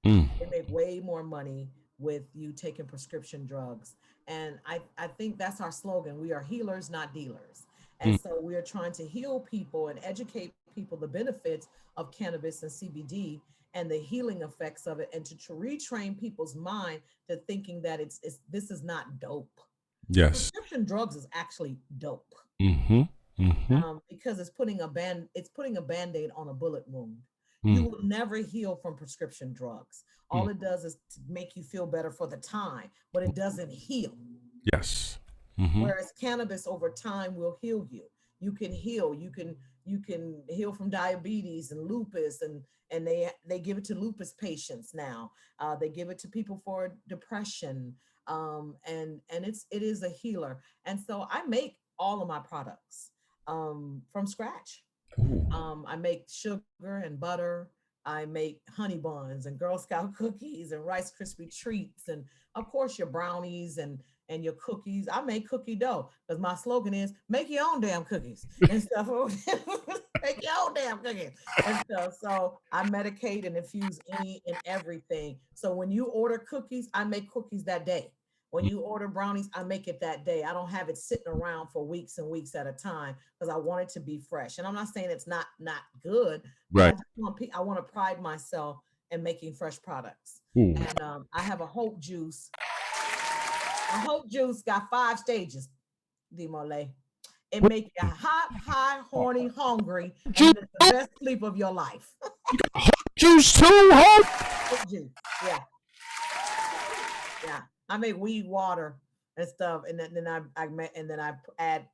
Mm-hmm. They make way more money with you taking prescription drugs. And I think that's our slogan. We are healers, not dealers. And so we are trying to heal people and educate people the benefits of cannabis and CBD and the healing effects of it, and to retrain people's mind to thinking that it's this is not dope. Yes. Prescription drugs is actually dope, Mm-hmm. Mm-hmm. because it's putting a band-aid on a bullet wound. You Mm-hmm. will never heal from prescription drugs. All it does is to make you feel better for the time, but it doesn't heal. Yes. Mm-hmm. Whereas cannabis over time will heal you. You can heal. You can heal from diabetes and lupus, and they give it to lupus patients now. They give it to people for depression, and it is a healer. And so I make all of my products from scratch. Ooh. I make sugar and butter. I make honey buns and Girl Scout cookies and Rice Krispie treats, and of course your brownies and your cookies. I make cookie dough because my slogan is make your own damn cookies and stuff. Make your own damn cookies and stuff. So I medicate and infuse any and everything. So when you order cookies, I make cookies that day. When you order brownies, I make it that day. I don't have it sitting around for weeks and weeks at a time because I want it to be fresh. And I'm not saying it's not good, but Right. I want to pride myself in making fresh products. Ooh. And I have a hope juice. A hope juice got 5 stages, Demole. It What? make you hot, high, horny, hungry, Juice, and it's the best sleep of your life. juice too, Hope? Hope juice. Yeah. Yeah, I make weed water and stuff, and then I add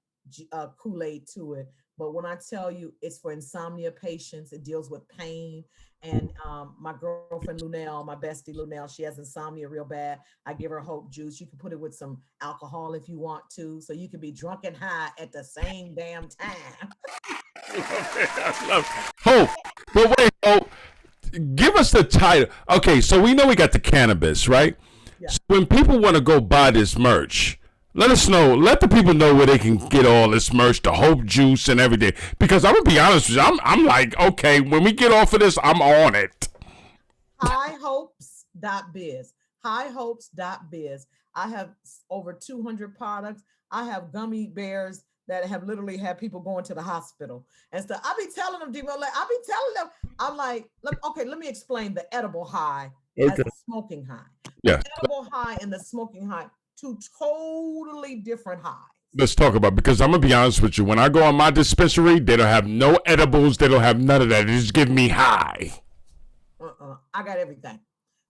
Kool-Aid to it But when I tell you it's for insomnia patients, it deals with pain. And my girlfriend Lunel, my bestie Lunel, she has insomnia real bad. I give her hope juice. You can put it with some alcohol if you want to, so you can be drunk and high at the same damn time. I love Hope. But wait, Hope, give us the title. Okay, so we know we got the cannabis, right? Yeah. So when people want to go buy this merch, let us know. Let the people know where they can get all this merch, the Hope Juice and everything. Because I'm gonna be honest with you, I'm like, okay, when we get off of this, I'm on it. Highhopes.biz. Highhopes.biz. I have over 200 products. I have gummy bears that have literally had people going to the hospital and stuff. I be telling them, I'm like, okay, let me explain the edible high as a smoking high. Yeah. The edible high and the smoking high, two totally different highs. Let's talk about, because I'm gonna be honest with you. When I go on my dispensary, they don't have no edibles. They don't have none of that. They just give me high. I got everything.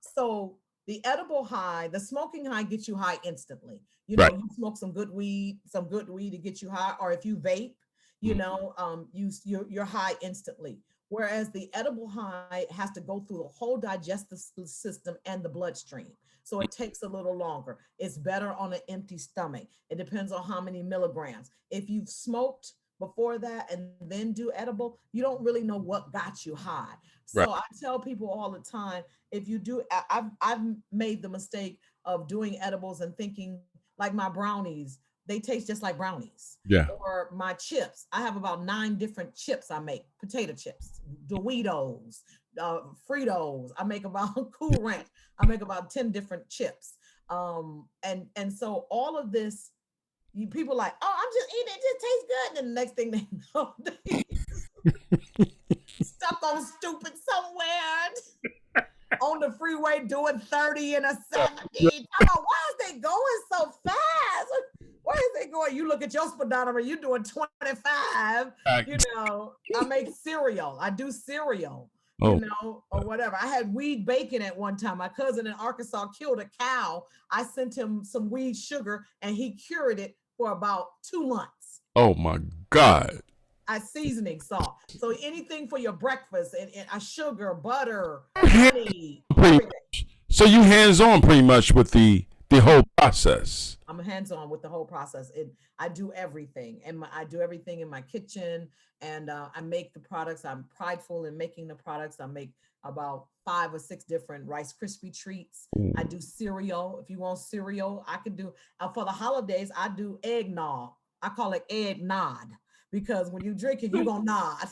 So the edible high, the smoking high gets you high instantly. You know, you smoke some good weed to get you high, or if you vape, you know, you're high instantly. Whereas the edible high has to go through the whole digestive system and the bloodstream. So it takes a little longer. It's better on an empty stomach. It depends on how many milligrams. If you've smoked before that and then do edible, you don't really know what got you high. So I tell people all the time, if you do, I've made the mistake of doing edibles and thinking like my brownies, they taste just like brownies. Yeah. Or my chips. I have about 9 different chips I make. Potato chips, Doritos, Fritos. I make about Cool Ranch. I make about 10 different chips. And so all of this, people like, oh, I'm just eating it just tastes good. And the next thing they know, they stuck on stupid somewhere on the freeway doing 30 and a 70. Why is they going so fast? Where is it going? You look at your speedometer, you're doing 25. You know, I make cereal. I do cereal, you know, or whatever. I had weed bacon at one time. My cousin in Arkansas killed a cow. I sent him some weed sugar and he cured it for about 2 months. Oh my God. I seasoning salt. So anything for your breakfast and sugar, butter, honey. So you hands-on pretty much with the whole process. I'm hands-on with the whole process. I do everything, and I do everything in my kitchen, and I make the products. I'm prideful in making the products. I make about 5 or 6 different Rice Krispie treats. I do cereal. If you want cereal, I can do. For the holidays, I do eggnog. I call it egg nod, because when you drink it, you're gonna nod.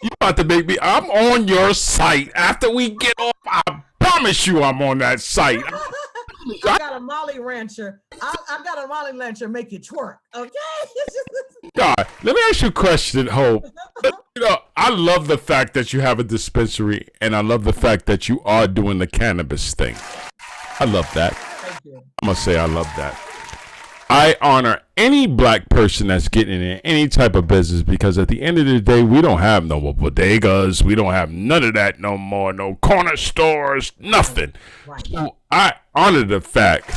You about to make me. I'm on your site after we get off. I promise you, I'm on that site. I got a Molly Rancher. I got a Molly Rancher make you twerk. Okay. God, let me ask you a question, Hope. You know, I love the fact that you have a dispensary, and I love the fact that you are doing the cannabis thing. I love that. Thank you. I'm gonna say I love that. I honor any black person that's getting in any type of business, because at the end of the day, we don't have no more bodegas. We don't have none of that no more. No corner stores, nothing. Right. So I honor the fact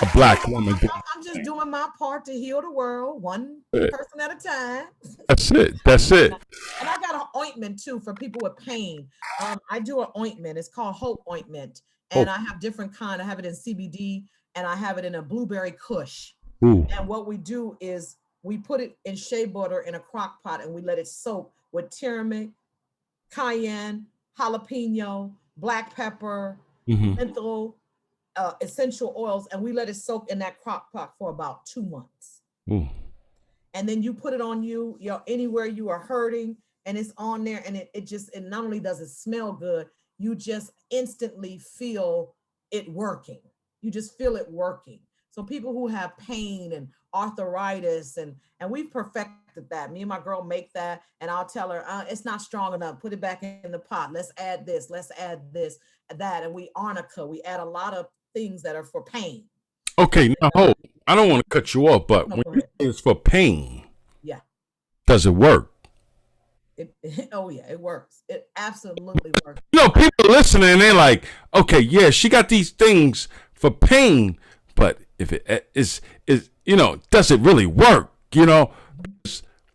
a black woman. I'm just doing my part to heal the world, one person at a time. That's it. That's it. And I got an ointment too for people with pain. I do an ointment. It's called Hope Ointment, and I have different kind. I have it in CBD. And I have it in a blueberry kush. Ooh. And what we do is we put it in shea butter in a crock pot and we let it soak with turmeric, cayenne, jalapeno, black pepper, menthol, essential oils. And we let it soak in that crock pot for about 2 months. Ooh. And then you put it on you know, anywhere you are hurting, and it's on there. And it not only does it smell good, you just instantly feel it working. You just feel it working. So people who have pain and arthritis, and we've perfected that. Me and my girl make that, and I'll tell her, it's not strong enough. Put it back in the pot. Let's add this, that. And we arnica. We add a lot of things that are for pain. Okay, now Hope, I don't want to cut you off, but when you say it's for pain, yeah, does it work? Oh yeah, it works. It absolutely works. You know, people listening, and they're like, okay, yeah, she got these things for pain, but if it is, you know, does it really work? You know,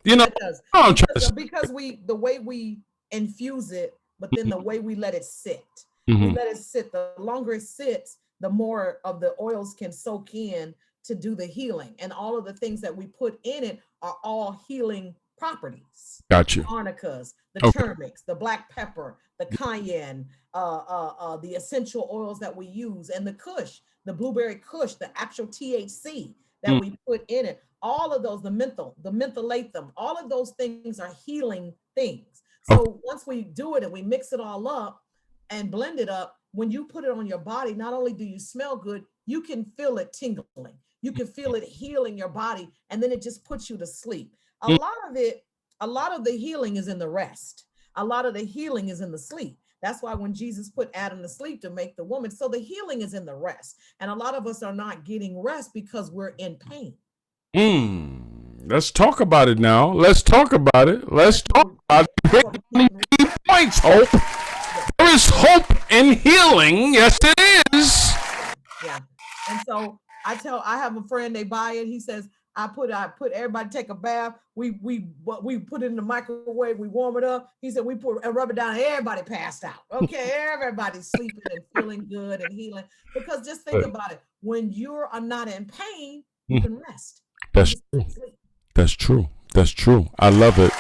You know, It does. I don't try to say. Because the way we infuse it, but then the way we let it sit. We Mm-hmm. let it sit. The longer it sits, the more of the oils can soak in to do the healing. And all of the things that we put in it are all healing properties. Got you. Arnicas, the Okay. turmerics, the black pepper, the cayenne, the essential oils that we use, and the kush, the blueberry kush, the actual THC that Mm. we put in it. All of those, the menthol, the mentholatum, all of those things are healing things. Okay. So once we do it and we mix it all up and blend it up, when you put it on your body, not only do you smell good, you can feel it tingling. You can feel it healing your body, and then it just puts you to sleep. A Mm. lot of it, a lot of the healing is in the rest. A lot of the healing is in the sleep. That's why when Jesus put Adam to sleep to make the woman, so the healing is in the rest. And a lot of us are not getting rest because we're in pain. Let's talk about it now. Let's talk about it. Let's talk about it. You hit many key points, Hope. There is hope in healing. Yes, it is. Yeah. And so I have a friend, they buy it. He says, I put everybody take a bath. We put it in the microwave, we warm it up. He said we put a rubber down, everybody passed out. Okay, everybody's sleeping and feeling good and healing. Because just think about it. When you are not in pain, you can rest. That's true. That's true. That's true. I love it.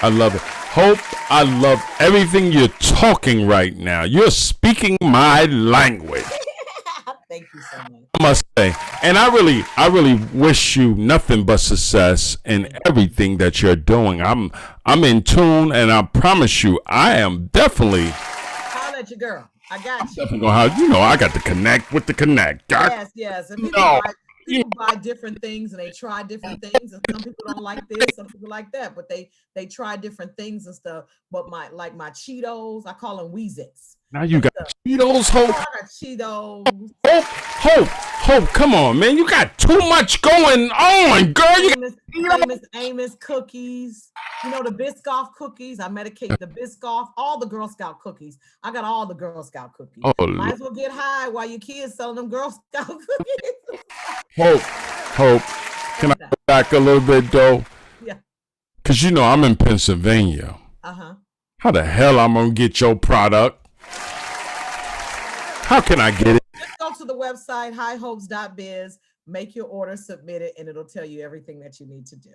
I love it. Hope, I love everything you're talking right now. You're speaking my language. Thank you so much. I must say, and I really wish you nothing but success in everything that you're doing. I'm in tune, and I promise you, I am definitely. Holla at your girl. I got you. Definitely gonna I got to connect with the connect. Yes. And people buy different things, and they try different things, and some people don't like this, some people like that, but they try different things and stuff. But my Cheetos, I call them Weezits. Now you got Cheetos, Hope. I got Cheetos. Hope, come on, man. You got too much going on, girl. You Amos cookies. You know, the Biscoff cookies. I medicate the Biscoff, all the Girl Scout cookies. I got all the Girl Scout cookies. Oh, might as well get high while your kids selling them Girl Scout cookies. Hope. Can I go back a little bit, though? Yeah. Because, you know, I'm in Pennsylvania. Uh-huh. How the hell I'm going to get your product? How can I get it? Just go to the website, highhopes.biz, make your order, submit it, and it'll tell you everything that you need to do.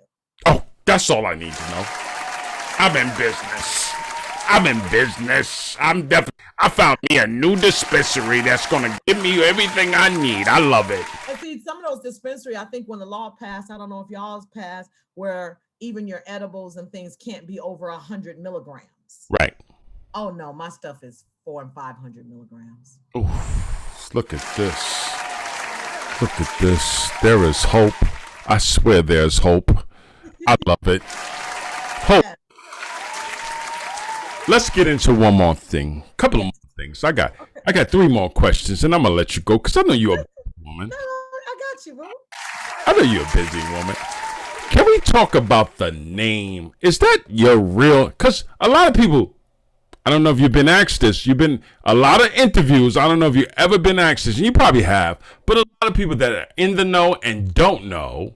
Oh, that's all I need to know. I'm in business. I found me a new dispensary that's going to give me everything I need. I love it. And see, some of those dispensaries, I think when the law passed, I don't know if y'all's passed, where even your edibles and things can't be over 100 milligrams. Right. Oh, no, my stuff is 400 and 500 milligrams. Oof, look at this. Look at this. There is hope. I swear there's hope. I love it. Hope. Let's get into one more thing. Couple of more things. I got 3 more questions, and I'm gonna let you go because I know you're a busy woman. No, I got you, bro. I know you're a busy woman. Can we talk about the name? Is that your real? Because a lot of people, I don't know if you've been asked this. You've been a lot of interviews. I don't know if you've ever been asked this, and you probably have. But a lot of people that are in the know and don't know,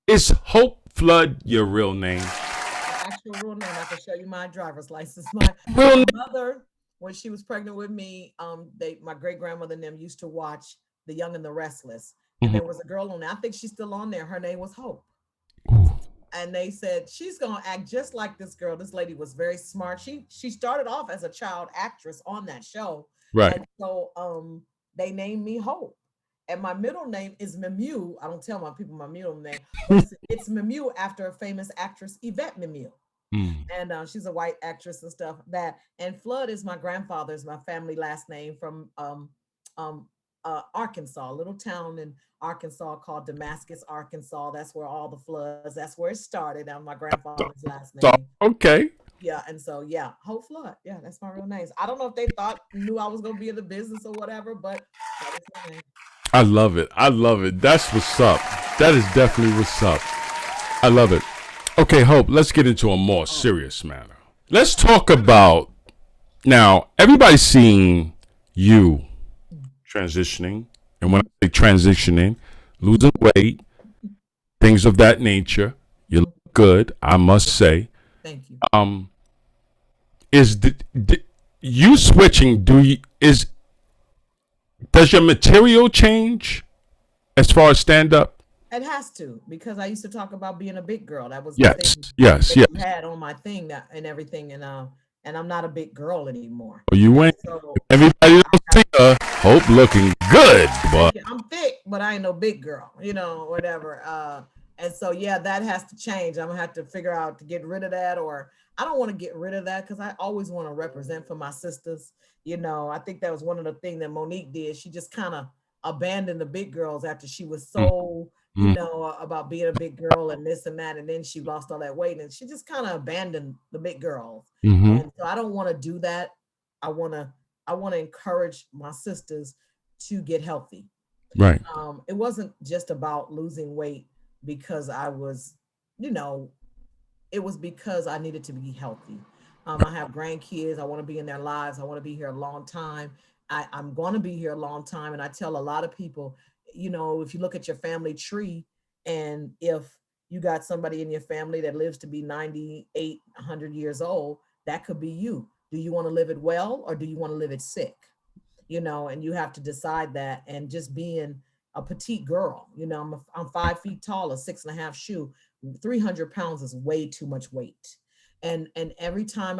is Hope Flood your real name? Actual real name. I can show you my driver's license. My mother, when she was pregnant with me, my great grandmother and them used to watch The Young and the Restless, and there was a girl on there. I think she's still on there. Her name was Hope. And they said she's gonna act just like this girl. This lady was very smart. She started off as a child actress on that show, right? And so they named me Hope, and my middle name is Mimieux. I don't tell my people my middle name. It's Mimieux after a famous actress, Yvette Mimieux, and she's a white actress and stuff. And Flood is my grandfather's, my family last name from Arkansas, a little town in Arkansas called Damascus, Arkansas. That's where all the floods, that's where it started. And my grandfather's last name. Okay. Yeah, and so Hope Flood. Yeah, that's my real name. I don't know if they knew I was gonna be in the business or whatever, but that is my name. I love it. That's what's up. That is definitely what's up. I love it. Okay, Hope, let's get into a more serious matter. Let's talk about, now, everybody's seeing you transitioning. And when I say transitioning, losing weight, things of that nature, you look good, I must say. Thank you. Is you switching? Does your material change as far as stand up? It has to, because I used to talk about being a big girl. That was the Yes, thing yes, that yes. you had on my thing that and everything, and I'm not a big girl anymore. Well, you And win. so Everybody don't see her. Hope looking good, boy. thank you. I'm thick, but I ain't no big girl, whatever. And so yeah, that has to change. I'm gonna have to figure out to get rid of that, or I don't want to get rid of that because I always want to represent for my sisters. I think that was one of the things that Monique did. She just kind of abandoned the big girls after she was so, Mm-hmm. about being a big girl and this and that, and then she lost all that weight, and she just kind of abandoned the big girls. Mm-hmm. And so I don't want to do that. I want to I want to encourage my sisters to get healthy. Right. It wasn't just about losing weight because I was, you know, it was because I needed to be healthy. I have grandkids. I want to be in their lives. I want to be here a long time. I'm going to be here a long time. And I tell a lot of people, if you look at your family tree, and if you got somebody in your family that lives to be 98, 100 years old, that could be you. Do you want to live it well, or do you want to live it sick? And you have to decide that. And just being a petite girl, I'm 5 feet tall, a 6.5 shoe, 300 pounds is way too much weight. And every time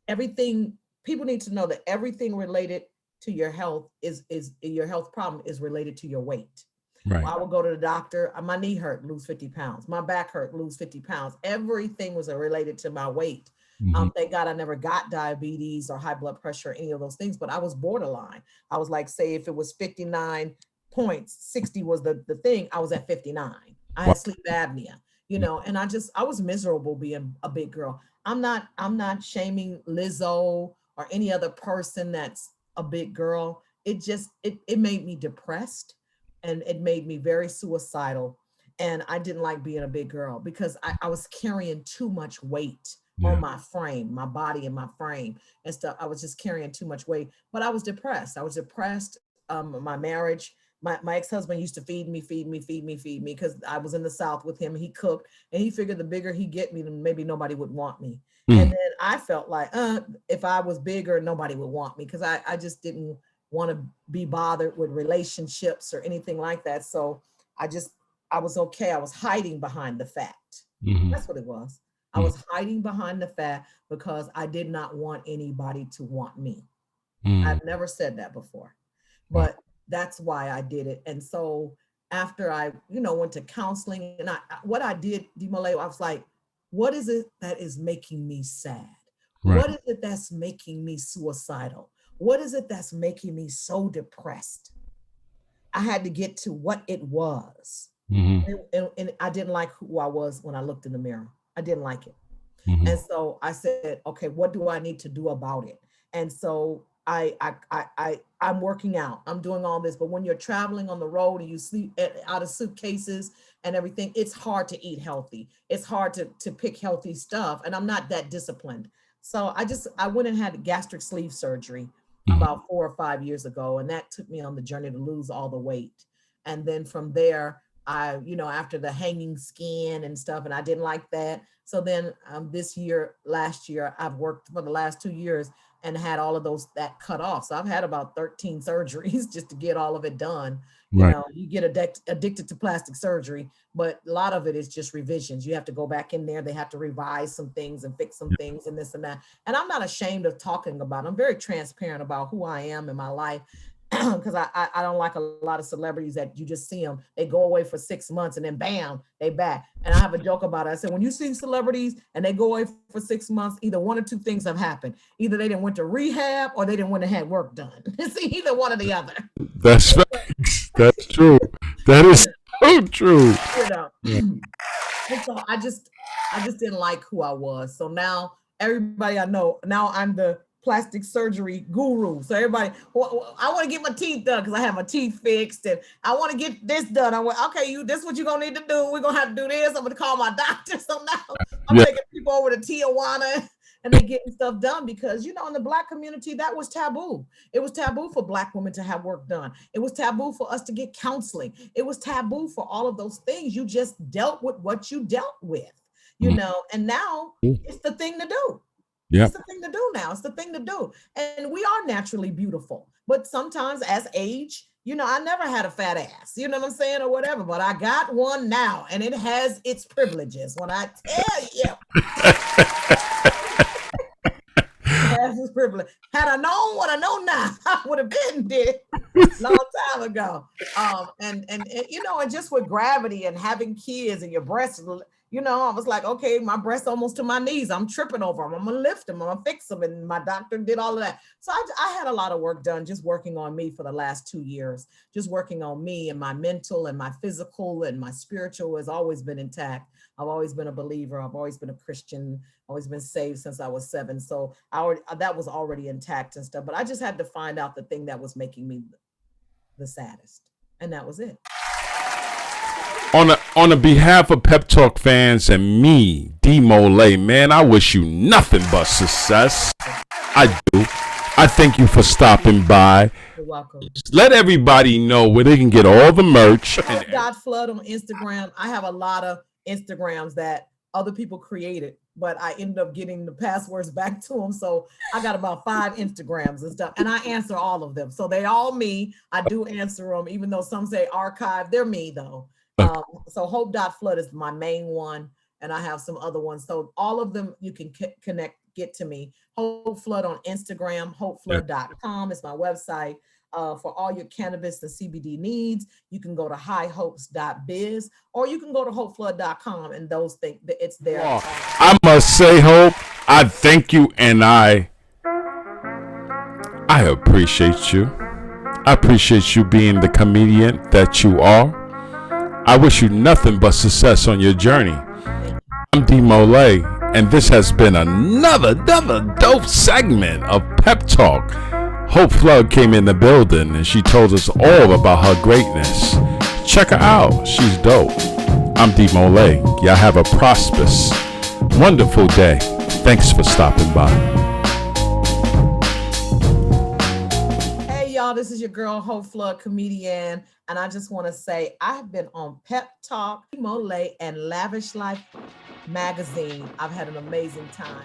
everything, people need to know that everything related to your health is your health problem is related to your weight. Right. I would go to the doctor. My knee hurt, lose 50 pounds. My back hurt, lose 50 pounds. Everything was related to my weight. Mm-hmm. Thank God I never got diabetes or high blood pressure or any of those things, but I was borderline. I was like, say, if it was 59 points, 60 was the thing, I was at 59. I had sleep apnea, and I was miserable being a big girl. I'm not shaming Lizzo or any other person that's a big girl. It made me depressed, and it made me very suicidal. And I didn't like being a big girl because I was carrying too much weight on my frame, my body and my frame and stuff. I was just carrying too much weight, but I was depressed. I was depressed. My marriage, my ex-husband used to feed me, because I was in the South with him. He cooked, and he figured the bigger he get me, then maybe nobody would want me. Mm. And then I felt like, if I was bigger, nobody would want me, because I just didn't want to be bothered with relationships or anything like that. So I was okay. I was hiding behind the fact. Mm-hmm. That's what it was. I was hiding behind the fact because I did not want anybody to want me. Mm-hmm. I've never said that before, but that's why I did it. And so after I, went to counseling, and what I did, Dimole, I was like, what is it that is making me sad? Right. What is it that's making me suicidal? What is it that's making me so depressed? I had to get to what it was. Mm-hmm. And I didn't like who I was when I looked in the mirror. I didn't like it. Mm-hmm. And so I said, okay, what do I need to do about it? And so I'm working out. I'm doing all this. But when you're traveling on the road and you sleep out of suitcases and everything, it's hard to eat healthy. It's hard to pick healthy stuff. And I'm not that disciplined. So I went and had gastric sleeve surgery about 4 or 5 years ago. And that took me on the journey to lose all the weight. And then from there, after the hanging skin and stuff, and I didn't like that. So then last year, I've worked for the last 2 years and had all of that cut off. So I've had about 13 surgeries just to get all of it done. Right. You get addicted to plastic surgery, but a lot of it is just revisions. You have to go back in there. They have to revise some things and fix some things and this and that. And I'm not ashamed of talking about it. I'm very transparent about who I am in my life. Because I don't like a lot of celebrities that you just see them, they go away for 6 months and then bam, they back. And I have a joke about it. I said, when you see celebrities and they go away for 6 months, either one or two things have happened. Either they didn't went to rehab or they didn't went and had work done. It's either one or the other. That's facts. That's true. That is so true. And so I just didn't like who I was. So now everybody I know, now I'm the plastic surgery guru. So everybody, I want to get my teeth done because I have my teeth fixed, and I want to get this done. I went, okay, this is what you're gonna need to do. We're gonna have to do this. I'm gonna call my doctor. So now I'm taking people over to Tijuana, and they getting stuff done because in the Black community that was taboo. It was taboo for Black women to have work done. It was taboo for us to get counseling. It was taboo for all of those things. You just dealt with what you dealt with. you know, and now it's the thing to do. Yeah. It's the thing to do now. It's the thing to do. And we are naturally beautiful. But sometimes as age, you know, I never had a fat ass, you know what I'm saying, or whatever, but I got one now and it has its privileges. When I tell you, it has its privilege. Had I known what I know now, I would have been dead long time ago. And you know, and just with gravity and having kids and your breasts, you know, I was like, okay, my breasts almost to my knees. I'm tripping over them. I'm gonna lift them. I'm gonna fix them. And my doctor did all of that. So I had a lot of work done just working on me for the last 2 years, just working on me, and my mental and my physical and my spiritual has always been intact. I've always been a believer. I've always been a Christian, always been saved since I was 7. So that was already intact and stuff. But I just had to find out the thing that was making me the saddest. And that was it. On the behalf of Pep Talk fans and me, D Mole, man, I wish you nothing but success. I do. I thank you for stopping by. You're welcome. Let everybody know where they can get all the merch. Hope.flood on Instagram. I have a lot of Instagrams that other people created, but I ended up getting the passwords back to them. So I got about 5 Instagrams and stuff, and I answer all of them. So they all me. I do answer them, even though some say archive. They're me though. So hope.flood is my main one, and I have some other ones. So all of them you can get to me. Hopeflood on Instagram, hopeflood.com is my website. For all your cannabis and CBD needs, you can go to highhopes.biz, or you can go to hopeflood.com, and those things, it's there. I must say, Hope, I thank you, and I appreciate you. I appreciate you being the comedian that you are. I wish you nothing but success on your journey. I'm D Mole, and this has been another dope segment of Pep Talk. Hope Flood came in the building and she told us all about her greatness. Check her out. She's dope. I'm D Mole. Y'all have a prosperous, wonderful day. Thanks for stopping by. Hey, y'all. This is your girl, Hope Flood, comedian. And I just want to say I've been on Pep Talk, Mole, and Lavish Life magazine. I've had an amazing time.